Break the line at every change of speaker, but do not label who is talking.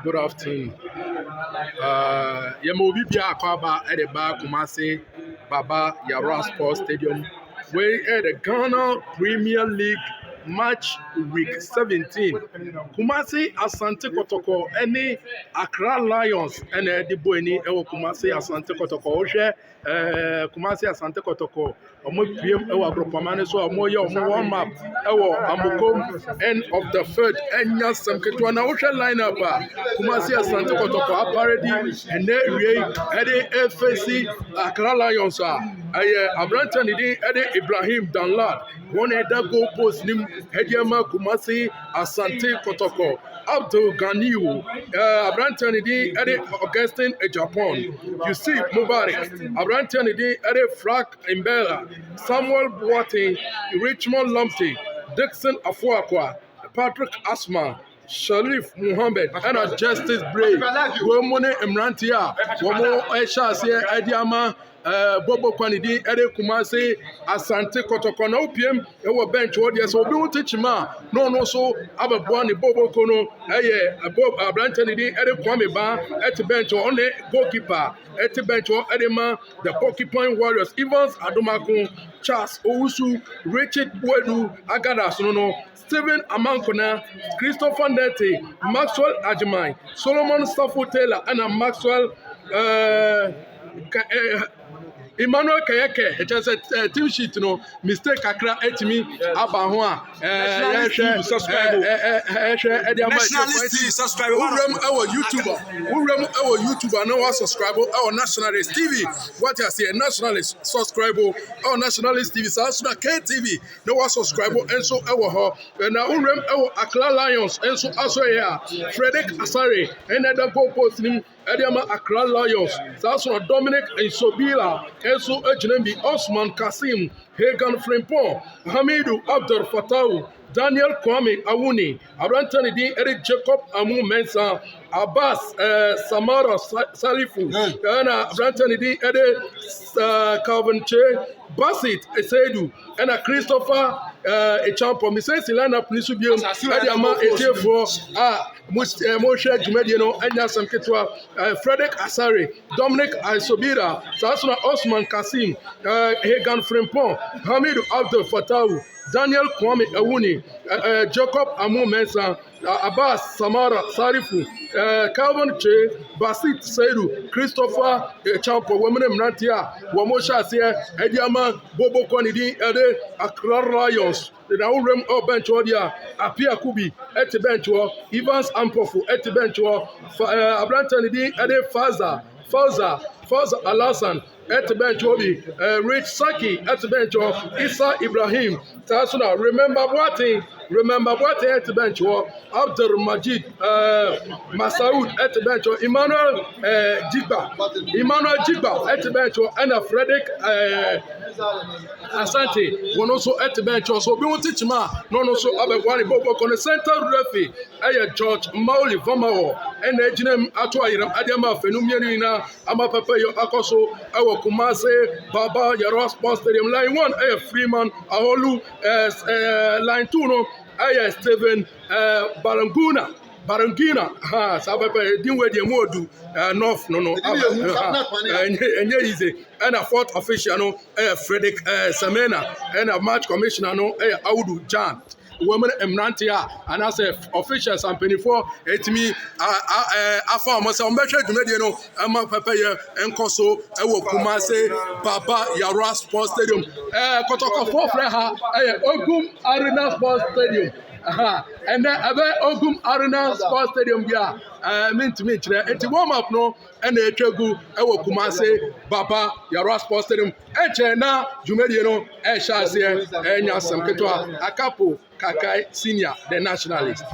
Good afternoon. Yamobi Biakwaba at the bar Kumasi Baba Yara Sports Stadium. We at the Ghana Premier League match week 17. Kumasi Àsante Kotoko any Accra Lions and the Boyni Ewo Kumasi Àsante Kotoko Oje Kumasi Àsante Kotoko Omo PM Ewa Gropamane so Omo ye Omo warmup Ewo Amokom end of the third Enya Samketwa na Oje lineup Kumasi Àsante Kotoko aparedi and then FAC Accra Lions aye Abranta Nidi Ede Ibrahim Danlad one header goal post nim Hediama Kumasi Àsante Kotoko Abdul Ganiu Abranta Nidi Ede Augustine Japan. You see Mubarak Abranta Nidi Ede Frank Imbela Samuel Boateng Richmond Lumpty Dixon Afuakwa Patrick Asma Sharif Muhammad and a Justice Brave Womone Emrantia Womo Eshase Ediama Bobo Kwanidi Ede Kumasi Àsante Kotoko na OPM ewo bench wodi so obi teach ma no so ababwani Bobo Kono Bob Abranta Nidi Ede Kwame Ba at bench on the goalkeeper at bench Ede ma the Porcupine Warriors Evans Adomako Charles Owusu Richard Boedu Agada no Stephen Amankona Christopher Nete Maxwell Ajimai Solomon Stafford Taylor and Maxwell Emmanuel Kayeke, it has a team sheet, mistake Accra etimi Abahua, subscribe, nationalist subscribe, our YouTuber, no subscribe, our nationalist TV, what I say, nationalist subscribe, our nationalist TV, Sasuna KTV, no one subscribe, and so our and our Accra Lions, and so also here, Frederick Asare, and other goal posting. Ediama Accra Lions, Sasuna Dominic and Sobila, Enso Ejnembi, Osman Kasim, Hagan Frimpong, Hamidu Abdul Fatau, Daniel Kwame Awuni, Arantani D. Eric Jacob Amu Mensa, Abbas Samara Salifu, and Arantani D. Ede Calvin Che, Basit Esedu, and a Christopher Echampo, Mrs. Silana Pnisubio, Ediama Etefo, Moshe Jumediano, Enya Samketwa, Frederick Asare, Dominic Isobira, Sasuna Osman Kasim, Hagan Frimpong, Hamidu Abdul Fatau, Daniel Kwame Awuni, Jacob Amu Mensa, Abbas Samara Sarifu, Calvin Che, Basit Sedu, Christopher Champo, Women Mnatia, Wamosha Sia, Ediama, Bobo Kwanidi, Ede, Accra Lions, the Naurem or Benchodia, Apia Kubi, Eti Bencho, Evans Ampofu, Eti Bencho, Abrantanidi, Ede Fauza Alasan, Etibenchobi, Rich Saki, Etibencho, Isa Ibrahim, Tasuna, remember what Etibencho, Abdul Majid, Masaud, Etibencho, Emmanuel Jigba, Etibencho, and Frederick Asante, one also Etibencho, so we want to teach ma, no so Abegwani Bobo, on the center referee, George Mauli Vomao, and Ejinem Atwairam, Adama, Fenumiana, Amapapayo Akoso, our Kumase, Baba, Yara Sports Stadium, line 1, Freeman, Aholu, line 2, no, Steven, Baranguna, Sabapa, Dinwe de Modu, North, and easy, and a fourth official, Frederick Samena, and a match commissioner, Audu Jan. Women Emrantia, and as officials and 24, it me, I found myself better to Mediano, Ama Papaya, and Koso, Kumase, Baba Yara Sports Stadium, Kotoko Fofreha, Ogum Arena Sports Stadium. And then Ogum Arena Sports Stadium, mean to me, it's warm up no, and the Chegu, Kumase, Baba Yara Sports Stadium, Echena, Jumediano, Eshasia, and Yasam Ketwa, Akapu. Kakai Senior, the nationalist.